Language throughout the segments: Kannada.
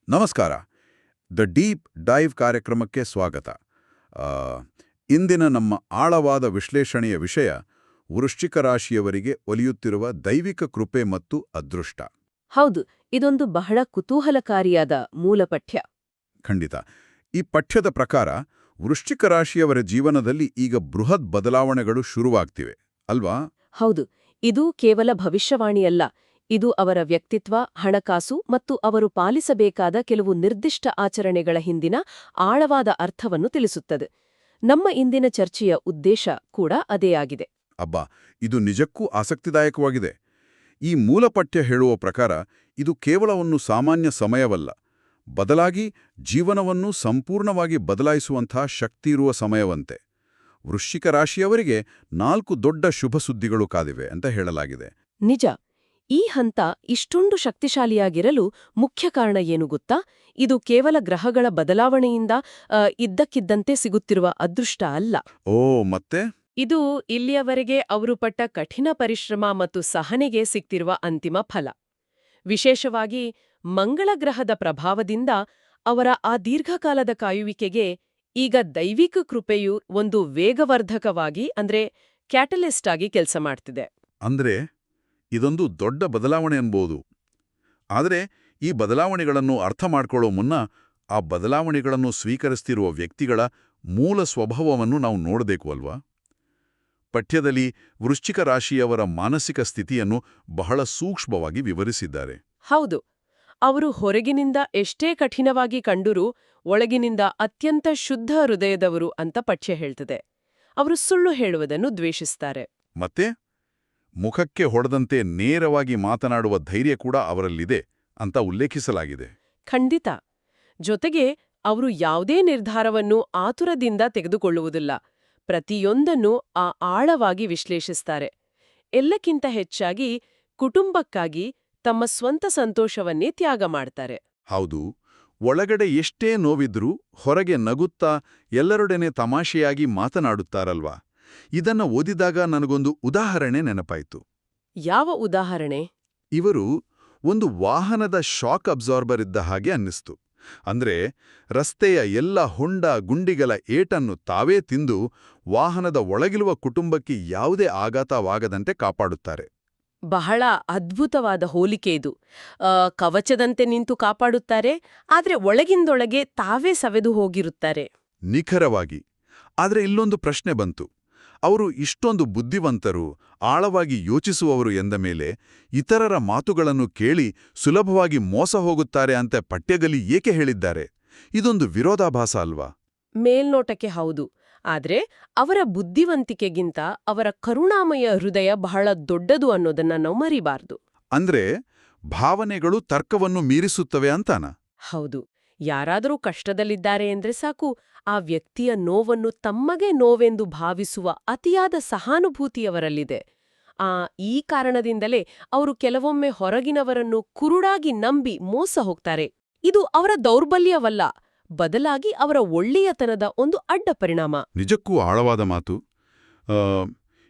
ನಮಸ್ಕಾರ. ದ ಡೀಪ್ ಡೈವ್ ಕಾರ್ಯಕ್ರಮಕ್ಕೆ ಸ್ವಾಗತ. ಆ, ಇಂದಿನ ನಮ್ಮ ಆಳವಾದ ವಿಶ್ಲೇಷಣೆಯ ವಿಷಯ ವೃಶ್ಚಿಕ ರಾಶಿಯವರಿಗೆ ಒಲಿಯುತ್ತಿರುವ ದೈವಿಕ ಕೃಪೆ ಮತ್ತು ಅದೃಷ್ಟ. ಹೌದು, ಇದೊಂದು ಬಹಳ ಕುತೂಹಲಕಾರಿಯಾದ ಮೂಲಪಠ್ಯ. ಖಂಡಿತ. ಈ ಪಠ್ಯದ ಪ್ರಕಾರ ವೃಶ್ಚಿಕ ರಾಶಿಯವರ ಜೀವನದಲ್ಲಿ ಈಗ ಬೃಹತ್ ಬದಲಾವಣೆಗಳು ಶುರುವಾಗ್ತಿವೆ ಅಲ್ವಾ? ಹೌದು, ಇದು ಕೇವಲ ಭವಿಷ್ಯವಾಣಿಯಲ್ಲ. ಇದು ಅವರ ವ್ಯಕ್ತಿತ್ವ, ಹಣಕಾಸು ಮತ್ತು ಅವರು ಪಾಲಿಸಬೇಕಾದ ಕೆಲವು ನಿರ್ದಿಷ್ಟ ಆಚರಣೆಗಳ ಹಿಂದಿನ ಆಳವಾದ ಅರ್ಥವನ್ನು ತಿಳಿಸುತ್ತದೆ. ನಮ್ಮ ಇಂದಿನ ಚರ್ಚೆಯ ಉದ್ದೇಶ ಕೂಡ ಅದೇ ಆಗಿದೆ. ಅಬ್ಬಾ, ಇದು ನಿಜಕ್ಕೂ ಆಸಕ್ತಿದಾಯಕವಾಗಿದೆ. ಈ ಮೂಲಪಠ್ಯ ಹೇಳುವ ಪ್ರಕಾರ ಇದು ಕೇವಲ ಒಂದು ಸಾಮಾನ್ಯ ಸಮಯವಲ್ಲ, ಬದಲಾಗಿ ಜೀವನವನ್ನು ಸಂಪೂರ್ಣವಾಗಿ ಬದಲಾಯಿಸುವಂಥ ಶಕ್ತಿಯಿರುವ ಸಮಯವಂತೆ. ವೃಶ್ಚಿಕ ರಾಶಿಯವರಿಗೆ 4 ದೊಡ್ಡ ಶುಭ ಸುದ್ದಿಗಳು ಕಾದಿವೆ ಅಂತ ಹೇಳಲಾಗಿದೆ. ನಿಜ. ಈ ಹಂತ ಇಷ್ಟೊಂದು ಶಕ್ತಿಶಾಲಿಯಾಗಿರಲು ಮುಖ್ಯ ಕಾರಣ ಏನು ಗೊತ್ತಾ? ಇದು ಕೇವಲ ಗ್ರಹಗಳ ಬದಲಾವಣೆಯಿಂದ ಇದ್ದಕ್ಕಿದ್ದಂತೆ ಸಿಗುತ್ತಿರುವ ಅದೃಷ್ಟ ಅಲ್ಲ. ಓ, ಮತ್ತೆ? ಇದು ಇಲ್ಲಿಯವರೆಗೆ ಅವರು ಪಟ್ಟ ಕಠಿಣ ಪರಿಶ್ರಮ ಮತ್ತು ಸಹನೆಗೆ ಸಿಕ್ತಿರುವ ಅಂತಿಮ ಫಲ. ವಿಶೇಷವಾಗಿ ಮಂಗಳ ಗ್ರಹದ ಪ್ರಭಾವದಿಂದ ಅವರ ಆ ದೀರ್ಘಕಾಲದ ಕಾಯುವಿಕೆಗೆ ಈಗ ದೈವಿಕ ಕೃಪೆಯು ಒಂದು ವೇಗವರ್ಧಕವಾಗಿ ಕ್ಯಾಟಲಿಸ್ಟ್ ಆಗಿ ಕೆಲಸ ಮಾಡ್ತಿದೆ. ಅಂದ್ರೆ ಇದೊಂದು ದೊಡ್ಡ ಬದಲಾವಣೆ ಅನ್ಬೋದು. ಆದರೆ ಈ ಬದಲಾವಣೆಗಳನ್ನು ಅರ್ಥ ಮಾಡ್ಕೊಳ್ಳೋ ಮುನ್ನ ಆ ಬದಲಾವಣೆಗಳನ್ನು ಸ್ವೀಕರಿಸ್ತಿರುವ ವ್ಯಕ್ತಿಗಳ ಮೂಲ ಸ್ವಭಾವವನ್ನು ನಾವು ನೋಡಬೇಕು ಅಲ್ವಾ? ಪಠ್ಯದಲ್ಲಿ ವೃಶ್ಚಿಕ ರಾಶಿಯವರ ಮಾನಸಿಕ ಸ್ಥಿತಿಯನ್ನು ಬಹಳ ಸೂಕ್ಷ್ಮವಾಗಿ ವಿವರಿಸಿದ್ದಾರೆ. ಹೌದು, ಅವರು ಹೊರಗಿನಿಂದ ಎಷ್ಟೇ ಕಠಿಣವಾಗಿ ಕಂಡರೂ ಒಳಗಿನಿಂದ ಅತ್ಯಂತ ಶುದ್ಧ ಹೃದಯದವರು ಅಂತ ಪಠ್ಯ ಹೇಳ್ತದೆ. ಅವರು ಸುಳ್ಳು ಹೇಳುವುದನ್ನು ದ್ವೇಷಿಸ್ತಾರೆ. ಮತ್ತೆ ಮುಖಕ್ಕೆ ಹೊಡೆದಂತೆ ನೇರವಾಗಿ ಮಾತನಾಡುವ ಧೈರ್ಯ ಕೂಡ ಅವರಲ್ಲಿದೆ ಅಂತ ಉಲ್ಲೇಖಿಸಲಾಗಿದೆ. ಖಂಡಿತ. ಜೊತೆಗೆ ಅವರು ಯಾವುದೇ ನಿರ್ಧಾರವನ್ನು ಆತುರದಿಂದ ತೆಗೆದುಕೊಳ್ಳುವುದಿಲ್ಲ. ಪ್ರತಿಯೊಂದನ್ನು ಆಳವಾಗಿ ವಿಶ್ಲೇಷಿಸ್ತಾರೆ. ಎಲ್ಲಕ್ಕಿಂತ ಹೆಚ್ಚಾಗಿ ಕುಟುಂಬಕ್ಕಾಗಿ ತಮ್ಮ ಸ್ವಂತ ಸಂತೋಷವನ್ನೇ ತ್ಯಾಗ ಮಾಡ್ತಾರೆ. ಹೌದು, ಒಳಗಡೆ ಎಷ್ಟೇ ನೋವಿದ್ರೂ ಹೊರಗೆ ನಗುತ್ತಾ ಎಲ್ಲರೊಡನೆ ತಮಾಷೆಯಾಗಿ ಮಾತನಾಡುತ್ತಾರಲ್ವಾ? ಇದನ್ನ ಓದಿದಾಗ ನನಗೊಂದು ಉದಾಹರಣೆ ನೆನಪಾಯಿತು. ಯಾವ ಉದಾಹರಣೆ? ಇವರು ಒಂದು ವಾಹನದ ಶಾಕ್ ಅಬ್ಸಾರ್ಬರ್ ಇದ್ದ ಹಾಗೆ ಅನ್ನಿಸ್ತು. ಅಂದ್ರೆ ರಸ್ತೆಯ ಎಲ್ಲ ಹೊಂಡ ಗುಂಡಿಗಳ ಏಟನ್ನು ತಾವೇ ತಿಂದು ವಾಹನದ ಒಳಗಿರುವ ಕುಟುಂಬಕ್ಕೆ ಯಾವುದೇ ಆಘಾತವಾಗದಂತೆ ಕಾಪಾಡುತ್ತಾರೆ. ಬಹಳ ಅದ್ಭುತವಾದ ಹೋಲಿಕೆ ಇದು. ಕವಚದಂತೆ ನಿಂತು ಕಾಪಾಡುತ್ತಾರೆ, ಆದ್ರೆ ಒಳಗಿಂದೊಳಗೆ ತಾವೇ ಸವೆದು ಹೋಗಿರುತ್ತಾರೆ. ನಿಖರವಾಗಿ. ಆದ್ರೆ ಇಲ್ಲೊಂದು ಪ್ರಶ್ನೆ ಬಂತು. ಅವರು ಇಷ್ಟೊಂದು ಬುದ್ಧಿವಂತರು, ಆಳವಾಗಿ ಯೋಚಿಸುವವರು ಎಂದ ಮೇಲೆ ಇತರರ ಮಾತುಗಳನ್ನು ಕೇಳಿ ಸುಲಭವಾಗಿ ಮೋಸ ಹೋಗುತ್ತಾರೆ ಅಂತ ಪಠ್ಯದಲ್ಲಿ ಏಕೆ ಹೇಳಿದ್ದಾರೆ? ಇದೊಂದು ವಿರೋಧಾಭಾಸ ಅಲ್ವಾ? ಮೇಲ್ನೋಟಕ್ಕೆ ಹೌದು. ಆದ್ರೆ ಅವರ ಬುದ್ಧಿವಂತಿಕೆಗಿಂತ ಅವರ ಕರುಣಾಮಯ ಹೃದಯ ಬಹಳ ದೊಡ್ಡದು ಅನ್ನೋದನ್ನ ನಾವು ಮರಿಬಾರ್ದು. ಅಂದ್ರೆ ಭಾವನೆಗಳು ತರ್ಕವನ್ನು ಮೀರಿಸುತ್ತವೆ ಅಂತಾನ? ಹೌದು. ಯಾರಾದರೂ ಕಷ್ಟದಲ್ಲಿದ್ದಾರೆ ಎಂದ್ರೆ ಸಾಕು, ಆ ವ್ಯಕ್ತಿಯ ನೋವನ್ನು ತಮಗೆ ನೋವೆಂದು ಭಾವಿಸುವ ಅತಿಯಾದ ಸಹಾನುಭೂತಿಯವರಲ್ಲಿದೆ. ಈ ಕಾರಣದಿಂದಲೇ ಅವರು ಕೆಲವೊಮ್ಮೆ ಹೊರಗಿನವರನ್ನು ಕುರುಡಾಗಿ ನಂಬಿ ಮೋಸ ಹೋಗ್ತಾರೆ. ಇದು ಅವರ ದೌರ್ಬಲ್ಯವಲ್ಲ, ಬದಲಾಗಿ ಅವರ ಒಳ್ಳೆಯತನದ ಒಂದು ಅಡ್ಡ ಪರಿಣಾಮ. ನಿಜಕ್ಕೂ ಆಳವಾದ ಮಾತು.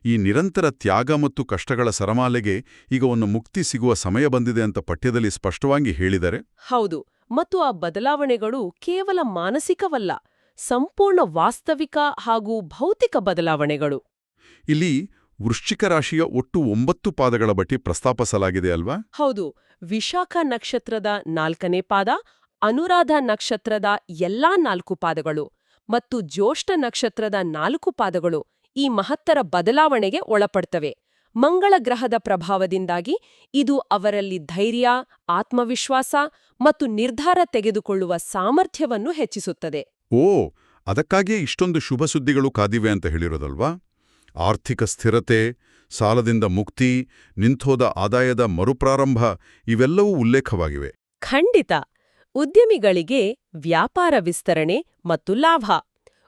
ಈ ನಿರಂತರ ತ್ಯಾಗ ಮತ್ತು ಕಷ್ಟಗಳ ಸರಮಾಲೆಗೆ ಈಗ ಒಂದು ಮುಕ್ತಿ ಸಿಗುವ ಸಮಯ ಬಂದಿದೆ ಅಂತ ಪಠ್ಯದಲ್ಲಿ ಸ್ಪಷ್ಟವಾಗಿ ಹೇಳಿದರೆ. ಹೌದು, ಮತ್ತು ಆ ಬದಲಾವಣೆಗಳು ಕೇವಲ ಮಾನಸಿಕವಲ್ಲ, ಸಂಪೂರ್ಣ ವಾಸ್ತವಿಕ ಹಾಗೂ ಭೌತಿಕ ಬದಲಾವಣೆಗಳು. ಇಲ್ಲಿ ವೃಶ್ಚಿಕ ರಾಶಿಯ ಒಟ್ಟು 9 ಪಾದಗಳ ಬಗ್ಗೆ ಪ್ರಸ್ತಾಪಿಸಲಾಗಿದೆ ಅಲ್ವಾ? ಹೌದು. ವಿಶಾಖ ನಕ್ಷತ್ರದ 4ನೇ ಪಾದ, ಅನುರಾಧ ನಕ್ಷತ್ರದ ಎಲ್ಲಾ 4 ಪಾದಗಳು ಮತ್ತು ಜ್ಯೇಷ್ಠ ನಕ್ಷತ್ರದ 4 ಪಾದಗಳು ಈ ಮಹತ್ತರ ಬದಲಾವಣೆಗೆ ಒಳಪಡ್ತವೆ. ಮಂಗಳ ಗ್ರಹದ ಪ್ರಭಾವದಿಂದಾಗಿ ಇದು ಅವರಲ್ಲಿ ಧೈರ್ಯ, ಆತ್ಮವಿಶ್ವಾಸ ಮತ್ತು ನಿರ್ಧಾರ ತೆಗೆದುಕೊಳ್ಳುವ ಸಾಮರ್ಥ್ಯವನ್ನು ಹೆಚ್ಚಿಸುತ್ತದೆ. ಓ, ಅದಕ್ಕಾಗಿಯೇ ಇಷ್ಟೊಂದು ಶುಭ ಸುದ್ದಿಗಳು ಕಾದಿವೆ ಅಂತ ಹೇಳಿರೋದಲ್ವಾ? ಆರ್ಥಿಕ ಸ್ಥಿರತೆ, ಸಾಲದಿಂದ ಮುಕ್ತಿ, ನಿಂತೋದ ಆದಾಯದ ಮರುಪ್ರಾರಂಭ ಇವೆಲ್ಲವೂ ಉಲ್ಲೇಖವಾಗಿವೆ. ಖಂಡಿತ. ಉದ್ಯಮಿಗಳಿಗೆ ವ್ಯಾಪಾರ ವಿಸ್ತರಣೆ ಮತ್ತು ಲಾಭ,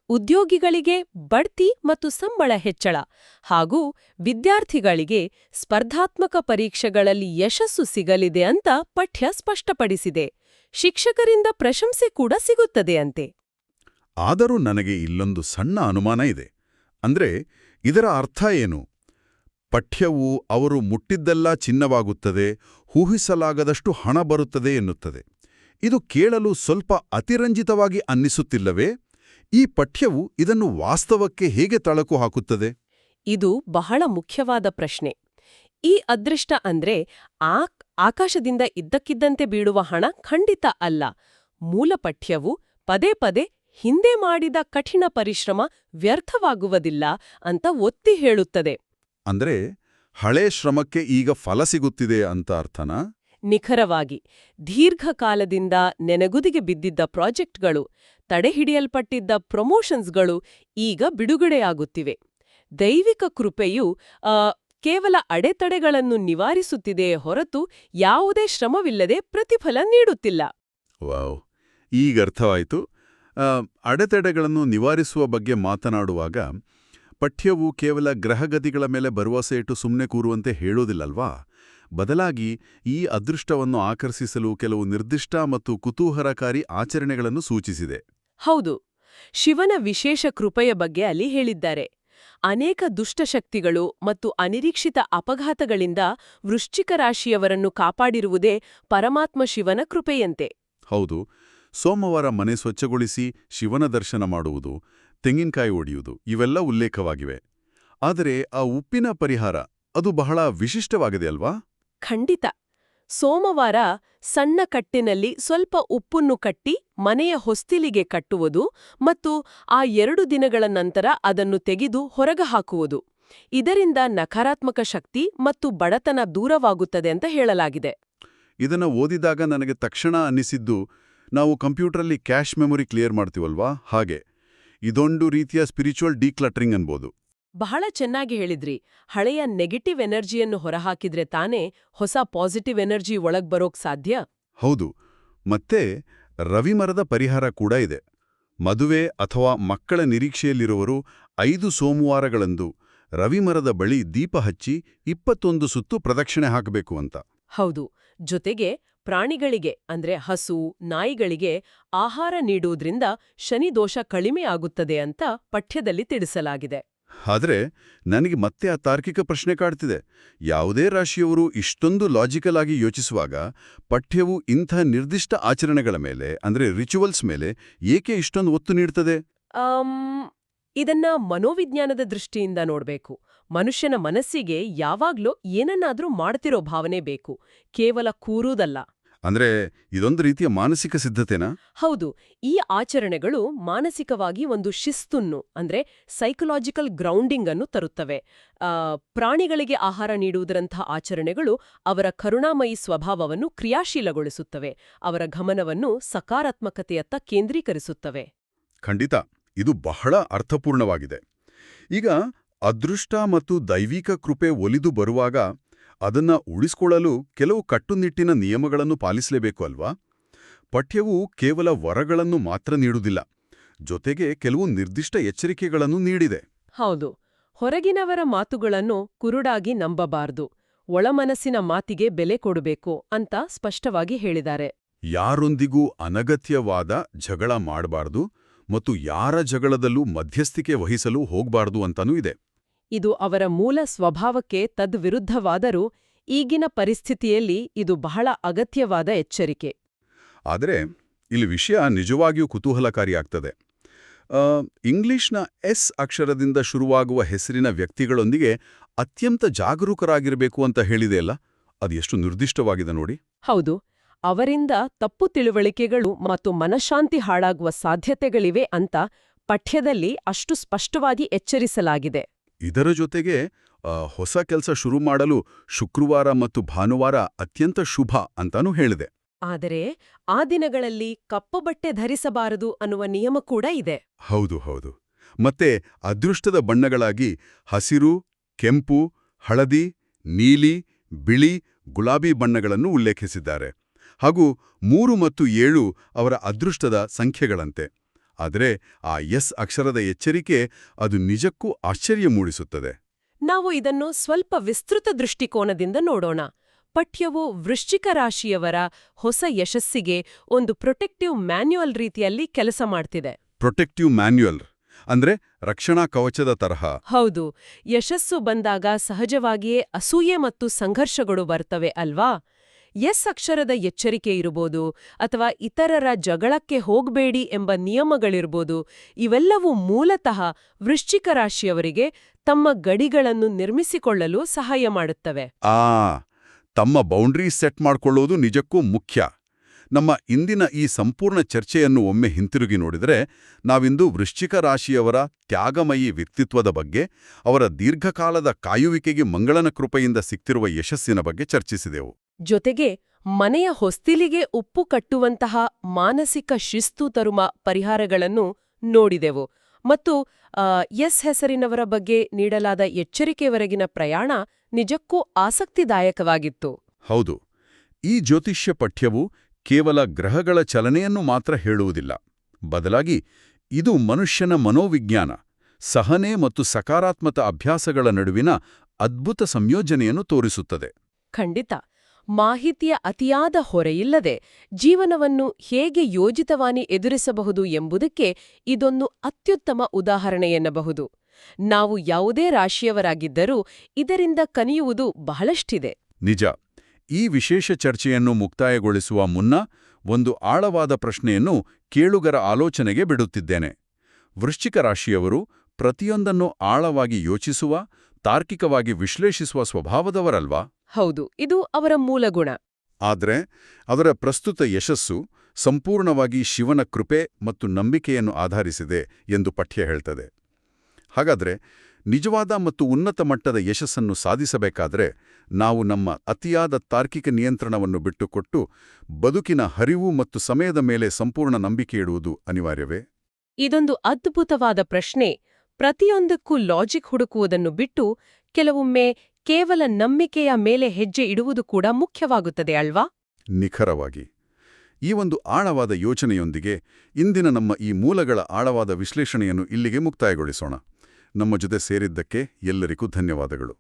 ಉದ್ಯೋಗಿಗಳಿಗೆ ಬಡ್ತಿ ಮತ್ತು ಸಂಬಳ ಹೆಚ್ಚಳ, ಹಾಗೂ ವಿದ್ಯಾರ್ಥಿಗಳಿಗೆ ಸ್ಪರ್ಧಾತ್ಮಕ ಪರೀಕ್ಷೆಗಳಲ್ಲಿ ಯಶಸ್ಸು ಸಿಗಲಿದೆ ಅಂತ ಪಠ್ಯ ಸ್ಪಷ್ಟಪಡಿಸಿದೆ. ಶಿಕ್ಷಕರಿಂದ ಪ್ರಶಂಸೆ ಕೂಡ ಸಿಗುತ್ತದೆ ಅಂತೆ. ಆದರೂ ನನಗೆ ಇಲ್ಲೊಂದು ಸಣ್ಣ ಅನುಮಾನ ಇದೆ. ಅಂದ್ರೆ ಇದರ ಅರ್ಥ ಏನು? ಪಠ್ಯವು ಅವರು ಮುಟ್ಟಿದ್ದೆಲ್ಲ ಚಿನ್ನವಾಗುತ್ತದೆ, ಊಹಿಸಲಾಗದಷ್ಟು ಹಣ ಬರುತ್ತದೆ ಎನ್ನುತ್ತದೆ. ಇದು ಕೇಳಲು ಸ್ವಲ್ಪ ಅತಿರಂಜಿತವಾಗಿ ಅನ್ನಿಸುತ್ತಿಲ್ಲವೇ? ಈ ಪಠ್ಯವು ಇದನ್ನು ವಾಸ್ತವಕ್ಕೆ ಹೇಗೆ ತಳಕು ಹಾಕುತ್ತದೆ? ಇದು ಬಹಳ ಮುಖ್ಯವಾದ ಪ್ರಶ್ನೆ. ಈ ಅದೃಷ್ಟ ಅಂದ್ರೆ ಆಕಾಶದಿಂದ ಇದ್ದಕ್ಕಿದ್ದಂತೆ ಬೀಳುವ ಹಣ ಖಂಡಿತ ಅಲ್ಲ. ಮೂಲ ಪಠ್ಯವು ಪದೇ ಪದೇ ಹಿಂದೆ ಮಾಡಿದ ಕಠಿಣ ಪರಿಶ್ರಮ ವ್ಯರ್ಥವಾಗುವುದಿಲ್ಲ ಅಂತ ಒತ್ತಿ ಹೇಳುತ್ತದೆ. ಅಂದ್ರೆ ಹಳೆ ಶ್ರಮಕ್ಕೆ ಈಗ ಫಲ ಸಿಗುತ್ತಿದೆ ಅಂತ ಅರ್ಥನಾ? ನಿಖರವಾಗಿ ದೀರ್ಘಕಾಲದಿಂದ ನೆನೆಗುದಿಗೆ ಬಿದ್ದಿದ್ದ ಪ್ರಾಜೆಕ್ಟ್ಗಳು, ತಡೆಹಿಡಿಯಲ್ಪಟ್ಟಿದ್ದ ಪ್ರಮೋಷನ್ಸ್ಗಳು ಈಗ ಬಿಡುಗಡೆಯಾಗುತ್ತಿವೆ. ದೈವಿಕ ಕೃಪೆಯು ಕೇವಲ ಅಡೆತಡೆಗಳನ್ನು ನಿವಾರಿಸುತ್ತಿದೆಯೇ ಹೊರತು ಯಾವುದೇ ಶ್ರಮವಿಲ್ಲದೆ ಪ್ರತಿಫಲ ನೀಡುತ್ತಿಲ್ಲ. ವಾವ್, ಈಗ ಅರ್ಥವಾಯಿತು. ಅಡೆತಡೆಗಳನ್ನು ನಿವಾರಿಸುವ ಬಗ್ಗೆ ಮಾತನಾಡುವಾಗ ಪಠ್ಯವು ಕೇವಲ ಗ್ರಹಗತಿಗಳ ಮೇಲೆ ಭರವಸೆ ಇಟ್ಟು ಸುಮ್ಮನೆ ಕೂರುವಂತೆ ಹೇಳೋದಿಲ್ಲಲ್ವಾ? ಬದಲಾಗಿ ಈ ಅದೃಷ್ಟವನ್ನು ಆಕರ್ಷಿಸಲು ಕೆಲವು ನಿರ್ದಿಷ್ಟ ಮತ್ತು ಕುತೂಹಲಕಾರಿ ಆಚರಣೆಗಳನ್ನು ಸೂಚಿಸಿದೆ. ಹೌದು, ಶಿವನ ವಿಶೇಷ ಕೃಪೆಯ ಬಗ್ಗೆ ಅಲ್ಲಿ ಹೇಳಿದ್ದಾರೆ. ಅನೇಕ ದುಷ್ಟಶಕ್ತಿಗಳು ಮತ್ತು ಅನಿರೀಕ್ಷಿತ ಅಪಘಾತಗಳಿಂದ ವೃಶ್ಚಿಕ ರಾಶಿಯವರನ್ನು ಕಾಪಾಡಿರುವುದೇ ಪರಮಾತ್ಮ ಶಿವನ ಕೃಪೆಯಂತೆ. ಹೌದು, ಸೋಮವಾರ ಮನೆ ಸ್ವಚ್ಛಗೊಳಿಸಿ ಶಿವನ ದರ್ಶನ ಮಾಡುವುದು, ತೆಂಗಿನಕಾಯಿ ಒಡೆಯುವುದು ಇವೆಲ್ಲ ಉಲ್ಲೇಖವಾಗಿವೆ. ಆದರೆ ಆ ಉಪ್ಪಿನ ಪರಿಹಾರ ಅದು ಬಹಳ ವಿಶಿಷ್ಟವಾಗಿದೆ ಅಲ್ವಾ? ಖಂಡಿತ. ಸೋಮವಾರ ಸಣ್ಣ ಕಟ್ಟಿನಲ್ಲಿ ಸ್ವಲ್ಪ ಉಪ್ಪನ್ನು ಕಟ್ಟಿ ಮನೆಯ ಹೊಸ್ತಿಲಿಗೆ ಕಟ್ಟುವುದು ಮತ್ತು ಆ 2 ದಿನಗಳ ನಂತರ ಅದನ್ನು ತೆಗೆದು ಹೊರಗೆ ಹಾಕುವುದು. ಇದರಿಂದ ನಕಾರಾತ್ಮಕ ಶಕ್ತಿ ಮತ್ತು ಬಡತನ ದೂರವಾಗುತ್ತದೆ ಅಂತ ಹೇಳಲಾಗಿದೆ. ಇದನ್ನು ಓದಿದಾಗ ನನಗೆ ತಕ್ಷಣ ಅನ್ನಿಸಿದ್ದು, ನಾವು ಕಂಪ್ಯೂಟರಲ್ಲಿ ಕ್ಯಾಶ್ ಮೆಮೊರಿ ಕ್ಲಿಯರ್ ಮಾಡ್ತೀವಲ್ವಾ, ಹಾಗೆ ಇದೊಂದು ರೀತಿಯ ಸ್ಪಿರಿಚುವಲ್ ಡೀಕ್ಲಟರಿಂಗ್ ಅನ್ಬೋದು. ಬಹಳ ಚೆನ್ನಾಗಿ ಹೇಳಿದ್ರಿ. ಹಳೆಯ ನೆಗೆಟಿವ್ ಎನರ್ಜಿಯನ್ನು ಹೊರಹಾಕಿದ್ರೆ ತಾನೇ ಹೊಸ ಪಾಸಿಟಿವ್ ಎನರ್ಜಿ ಒಳಗ್ ಬರೋಕ್ ಸಾಧ್ಯ. ಹೌದು, ಮತ್ತೆ ರವಿಮರದ ಪರಿಹಾರ ಕೂಡ ಇದೆ. ಮದುವೆ ಅಥವಾ ಮಕ್ಕಳ ನಿರೀಕ್ಷೆಯಲ್ಲಿರುವರು 5 ಸೋಮವಾರಗಳಂದು ರವಿಮರದ ಬಳಿ ದೀಪ ಹಚ್ಚಿ 21 ಸುತ್ತು ಪ್ರದಕ್ಷಿಣೆ ಹಾಕಬೇಕು ಅಂತ. ಹೌದು, ಜೊತೆಗೆ ಪ್ರಾಣಿಗಳಿಗೆ ಅಂದ್ರೆ ಹಸು, ನಾಯಿಗಳಿಗೆ ಆಹಾರ ನೀಡುವುದರಿಂದ ಶನಿ ದೋಷ ಕಡಿಮೆ ಆಗುತ್ತದೆ ಅಂತ ಪಠ್ಯದಲ್ಲಿ ತಿಳಿಸಲಾಗಿದೆ. ಆದ್ರೆ ನನಗೆ ಮತ್ತೆ ಆ ತಾರ್ಕಿಕ ಪ್ರಶ್ನೆ ಕಾಡ್ತಿದೆ. ಯಾವುದೇ ರಾಶಿಯವರು ಇಷ್ಟೊಂದು ಲಾಜಿಕಲ್ ಆಗಿ ಯೋಚಿಸುವಾಗ ಪಠ್ಯವು ಇಂಥ ನಿರ್ದಿಷ್ಟ ಆಚರಣೆಗಳ ಮೇಲೆ ಅಂದ್ರೆ ರಿಚುವಲ್ಸ್ ಮೇಲೆ ಏಕೆ ಇಷ್ಟೊಂದು ಒತ್ತು ನೀಡ್ತದೆ? ಇದನ್ನ ಮನೋವಿಜ್ಞಾನದ ದೃಷ್ಟಿಯಿಂದ ನೋಡ್ಬೇಕು. ಮನುಷ್ಯನ ಮನಸ್ಸಿಗೆ ಯಾವಾಗ್ಲೂ ಏನನ್ನಾದ್ರೂ ಮಾಡ್ತಿರೋ ಭಾವನೆ ಬೇಕು, ಕೇವಲ ಕೂರುವುದಲ್ಲ. ಅಂದ್ರೆ ಇದೊಂದು ರೀತಿಯ ಮಾನಸಿಕ ಸಿದ್ಧತೆನಾ? ಹೌದು, ಈ ಆಚರಣೆಗಳು ಮಾನಸಿಕವಾಗಿ ಒಂದು ಶಿಸ್ತನ್ನು ಅಂದ್ರೆ ಸೈಕಲಾಜಿಕಲ್ ಗ್ರೌಂಡಿಂಗ್ ಅನ್ನು ತರುತ್ತವೆ. ಪ್ರಾಣಿಗಳಿಗೆ ಆಹಾರ ನೀಡುವುದರಂಥ ಆಚರಣೆಗಳು ಅವರ ಕರುಣಾಮಯಿ ಸ್ವಭಾವವನ್ನು ಕ್ರಿಯಾಶೀಲಗೊಳಿಸುತ್ತವೆ, ಅವರ ಗಮನವನ್ನು ಸಕಾರಾತ್ಮಕತೆಯತ್ತ ಕೇಂದ್ರೀಕರಿಸುತ್ತವೆ. ಖಂಡಿತ, ಇದು ಬಹಳ ಅರ್ಥಪೂರ್ಣವಾಗಿದೆ. ಈಗ ಅದೃಷ್ಟ ಮತ್ತು ದೈವಿಕ ಕೃಪೆ ಒಲಿದು ಬರುವಾಗ ಅದನ್ನ ಉಳಿಸ್ಕೊಳ್ಳಲು ಕೆಲವು ಕಟ್ಟುನಿಟ್ಟಿನ ನಿಯಮಗಳನ್ನು ಪಾಲಿಸಲೇಬೇಕು ಅಲ್ವಾ? ಪಠ್ಯವು ಕೇವಲ ವರಗಳನ್ನು ಮಾತ್ರ ನೀಡುವುದಿಲ್ಲ, ಜೊತೆಗೆ ಕೆಲವು ನಿರ್ದಿಷ್ಟ ಎಚ್ಚರಿಕೆಗಳನ್ನು ನೀಡಿದೆ. ಹೌದು, ಹೊರಗಿನವರ ಮಾತುಗಳನ್ನು ಕುರುಡಾಗಿ ನಂಬಬಾರದು, ಒಳಮನಸ್ಸಿನ ಮಾತಿಗೆ ಬೆಲೆ ಕೊಡಬೇಕು ಅಂತ ಸ್ಪಷ್ಟವಾಗಿ ಹೇಳಿದ್ದಾರೆ. ಯಾರೊಂದಿಗೂ ಅನಗತ್ಯವಾದ ಜಗಳ ಮಾಡಬಾರ್ದು ಮತ್ತು ಯಾರ ಜಗಳದಲ್ಲೂ ಮಧ್ಯಸ್ಥಿಕೆ ವಹಿಸಲು ಹೋಗಬಾರ್ದು ಅಂತಾನೂ ಇದೆ. ಇದು ಅವರ ಮೂಲ ಸ್ವಭಾವಕ್ಕೆ ತದ್ವಿರುದ್ಧವಾದರೂ ಈಗಿನ ಪರಿಸ್ಥಿತಿಯಲ್ಲಿ ಇದು ಬಹಳ ಅಗತ್ಯವಾದ ಎಚ್ಚರಿಕೆ. ಆದರೆ ಇಲ್ಲಿ ವಿಷಯ ನಿಜವಾಗಿಯೂ ಕುತೂಹಲಕಾರಿಯಾಗ್ತದೆ. ಇಂಗ್ಲಿಷ್ನ ಎಸ್ ಅಕ್ಷರದಿಂದ ಶುರುವಾಗುವ ಹೆಸರಿನ ವ್ಯಕ್ತಿಗಳೊಂದಿಗೆ ಅತ್ಯಂತ ಜಾಗರೂಕರಾಗಿರಬೇಕು ಅಂತ ಹೇಳಿದೆಯಲ್ಲ, ಅದು ಎಷ್ಟು ನಿರ್ದಿಷ್ಟವಾಗಿದೆ ನೋಡಿ. ಹೌದು, ಅವರಿಂದ ತಪ್ಪು ತಿಳುವಳಿಕೆಗಳು ಮತ್ತು ಮನಃಶಾಂತಿ ಹಾಳಾಗುವ ಸಾಧ್ಯತೆಗಳಿವೆ ಅಂತ ಪಠ್ಯದಲ್ಲಿ ಅಷ್ಟು ಸ್ಪಷ್ಟವಾಗಿ ಎಚ್ಚರಿಸಲಾಗಿದೆ. ಇದರ ಜೊತೆಗೆ ಹೊಸ ಕೆಲಸ ಶುರು ಮಾಡಲು ಶುಕ್ರವಾರ ಮತ್ತು ಭಾನುವಾರ ಅತ್ಯಂತ ಶುಭ ಅಂತಾನೂ ಹೇಳಿದೆ. ಆದರೆ ಆ ದಿನಗಳಲ್ಲಿ ಕಪ್ಪು ಬಟ್ಟೆ ಧರಿಸಬಾರದು ಅನ್ನುವ ನಿಯಮ ಕೂಡ ಇದೆ. ಹೌದು ಹೌದು. ಮತ್ತೆ ಅದೃಷ್ಟದ ಬಣ್ಣಗಳಾಗಿ ಹಸಿರು, ಕೆಂಪು, ಹಳದಿ, ನೀಲಿ, ಬಿಳಿ, ಗುಲಾಬಿ ಬಣ್ಣಗಳನ್ನು ಉಲ್ಲೇಖಿಸಿದ್ದಾರೆ. ಹಾಗೂ 3 ಮತ್ತು 7 ಅವರ ಅದೃಷ್ಟದ ಸಂಖ್ಯೆಗಳಂತೆ. ಆದರೆ ಆ ಎಸ್ ಅಕ್ಷರದ ಎಚ್ಚರಿಕೆ ಅದು ನಿಜಕ್ಕೂ ಆಶ್ಚರ್ಯ ಮೂಡಿಸುತ್ತದೆ. ನಾವು ಇದನ್ನು ಸ್ವಲ್ಪ ವಿಸ್ತೃತ ದೃಷ್ಟಿಕೋನದಿಂದ ನೋಡೋಣ. ಪಠ್ಯವು ವೃಶ್ಚಿಕ ರಾಶಿಯವರ ಹೊಸ ಯಶಸ್ಸಿಗೆ ಒಂದು ಪ್ರೊಟೆಕ್ಟಿವ್ ಮ್ಯಾನ್ಯುಯಲ್ ರೀತಿಯಲ್ಲಿ ಕೆಲಸ ಮಾಡ್ತಿದೆ. ಪ್ರೊಟೆಕ್ಟಿವ್ ಮ್ಯಾನ್ಯುಯಲ್ ಅಂದ್ರೆ ರಕ್ಷಣಾ ಕವಚದ ತರಹ. ಹೌದು, ಯಶಸ್ಸು ಬಂದಾಗ ಸಹಜವಾಗಿಯೇ ಅಸೂಯೆ ಮತ್ತು ಸಂಘರ್ಷಗಳು ಬರ್ತವೆ ಅಲ್ವಾ? ಎಸ್ ಅಕ್ಷರದ ಎಚ್ಚರಿಕೆ ಇರಬಹುದು ಅಥವಾ ಇತರರ ಜಗಳಕ್ಕೆ ಹೋಗಬೇಡಿ ಎಂಬ ನಿಯಮಗಳಿರ್ಬೋದು. ಇವೆಲ್ಲವೂ ಮೂಲತಃ ವೃಶ್ಚಿಕ ರಾಶಿಯವರಿಗೆ ತಮ್ಮ ಗಡಿಗಳನ್ನು ನಿರ್ಮಿಸಿಕೊಳ್ಳಲು ಸಹಾಯ ಮಾಡುತ್ತವೆ. ತಮ್ಮ ಬೌಂಡ್ರೀಸ್ ಸೆಟ್ ಮಾಡ್ಕೊಳ್ಳೋದು ನಿಜಕ್ಕೂ ಮುಖ್ಯ. ನಮ್ಮ ಇಂದಿನ ಈ ಸಂಪೂರ್ಣ ಚರ್ಚೆಯನ್ನು ಒಮ್ಮೆ ಹಿಂತಿರುಗಿ ನೋಡಿದರೆ ನಾವಿಂದು ವೃಶ್ಚಿಕ ರಾಶಿಯವರ ತ್ಯಾಗಮಯಿ ವ್ಯಕ್ತಿತ್ವದ ಬಗ್ಗೆ, ಅವರ ದೀರ್ಘಕಾಲದ ಕಾಯುವಿಕೆಗೆ ಮಂಗಳನ ಕೃಪೆಯಿಂದ ಸಿಕ್ತಿರುವ ಯಶಸ್ಸಿನ ಬಗ್ಗೆ ಚರ್ಚಿಸಿದೆವು. ಜೊತೆಗೆ ಮನೆಯ ಹೊಸ್ತಿಲಿಗೆ ಉಪ್ಪು ಕಟ್ಟುವಂತಹ ಮಾನಸಿಕ ಶಿಸ್ತು ತರುವ ಪರಿಹಾರಗಳನ್ನು ನೋಡಿದೆವು. ಮತ್ತು ಎಸ್ ಹೆಸರಿನವರ ಬಗ್ಗೆ ನೀಡಲಾದ ಎಚ್ಚರಿಕೆವರೆಗಿನ ಪ್ರಯಾಣ ನಿಜಕ್ಕೂ ಆಸಕ್ತಿದಾಯಕವಾಗಿತ್ತು. ಹೌದು, ಈ ಜ್ಯೋತಿಷ್ಯ ಪಠ್ಯವು ಕೇವಲ ಗ್ರಹಗಳ ಚಲನೆಯನ್ನು ಮಾತ್ರ ಹೇಳುವುದಿಲ್ಲ. ಬದಲಾಗಿ ಇದು ಮನುಷ್ಯನ ಮನೋವಿಜ್ಞಾನ, ಸಹನೆ ಮತ್ತು ಸಕಾರಾತ್ಮಕ ಅಭ್ಯಾಸಗಳ ನಡುವಿನ ಅದ್ಭುತ ಸಂಯೋಜನೆಯನ್ನು ತೋರಿಸುತ್ತದೆ. ಖಂಡಿತ. ಮಾಹಿತಿಯ ಅತಿಯಾದ ಹೊರೆಯಿಲ್ಲದೆ ಜೀವನವನ್ನು ಹೇಗೆ ಯೋಜಿತವಾಗಿ ಎದುರಿಸಬಹುದು ಎಂಬುದಕ್ಕೆ ಇದೊಂದು ಅತ್ಯುತ್ತಮ ಉದಾಹರಣೆ ಎನ್ನಬಹುದು. ನಾವು ಯಾವುದೇ ರಾಶಿಯವರಾಗಿದ್ದರೂ ಇದರಿಂದ ಕಲಿಯುವುದು ಬಹಳಷ್ಟಿದೆ. ನಿಜ. ಈ ವಿಶೇಷ ಚರ್ಚೆಯನ್ನು ಮುಕ್ತಾಯಗೊಳಿಸುವ ಮುನ್ನ ಒಂದು ಆಳವಾದ ಪ್ರಶ್ನೆಯನ್ನು ಕೇಳುಗರ ಆಲೋಚನೆಗೆ ಬಿಡುತ್ತಿದ್ದೇನೆ. ವೃಶ್ಚಿಕ ರಾಶಿಯವರು ಪ್ರತಿಯೊಂದನ್ನು ಆಳವಾಗಿ ಯೋಚಿಸುವ, ತಾರ್ಕಿಕವಾಗಿ ವಿಶ್ಲೇಷಿಸುವ ಸ್ವಭಾವದವರಲ್ವಾ? ಹೌದು, ಇದು ಅವರ ಮೂಲಗುಣ. ಆದರೆ ಅವರ ಪ್ರಸ್ತುತ ಯಶಸ್ಸು ಸಂಪೂರ್ಣವಾಗಿ ಶಿವನ ಕೃಪೆ ಮತ್ತು ನಂಬಿಕೆಯನ್ನು ಆಧರಿಸಿದೆ ಎಂದು ಪಠ್ಯ ಹೇಳ್ತದೆ. ಹಾಗಾದರೆ ನಿಜವಾದ ಮತ್ತು ಉನ್ನತ ಮಟ್ಟದ ಯಶಸ್ಸನ್ನು ಸಾಧಿಸಬೇಕಾದರೆ ನಾವು ನಮ್ಮ ಅತಿಯಾದ ತಾರ್ಕಿಕ ನಿಯಂತ್ರಣವನ್ನು ಬಿಟ್ಟುಕೊಟ್ಟು ಬದುಕಿನ ಹರಿವು ಮತ್ತು ಸಮಯದ ಮೇಲೆ ಸಂಪೂರ್ಣ ನಂಬಿಕೆ ಇಡುವುದು ಅನಿವಾರ್ಯವೇ? ಇದೊಂದು ಅದ್ಭುತವಾದ ಪ್ರಶ್ನೆ. ಪ್ರತಿಯೊಂದಕ್ಕೂ ಲಾಜಿಕ್ ಹುಡುಕುವುದನ್ನು ಬಿಟ್ಟು ಕೆಲವೊಮ್ಮೆ ಕೇವಲ ನಂಬಿಕೆಯ ಮೇಲೆ ಹೆಜ್ಜೆ ಇಡುವುದು ಕೂಡ ಮುಖ್ಯವಾಗುತ್ತದೆ ಅಲ್ವಾ? ನಿಖರವಾಗಿ. ಈ ಒಂದು ಆಳವಾದ ಯೋಚನೆಯೊಂದಿಗೆ ಇಂದಿನ ನಮ್ಮ ಈ ಮೂಲಗಳ ಆಳವಾದ ವಿಶ್ಲೇಷಣೆಯನ್ನು ಇಲ್ಲಿಗೆ ಮುಕ್ತಾಯಗೊಳಿಸೋಣ. ನಮ್ಮ ಜೊತೆ ಸೇರಿದ್ದಕ್ಕೆ ಎಲ್ಲರಿಗೂ ಧನ್ಯವಾದಗಳು.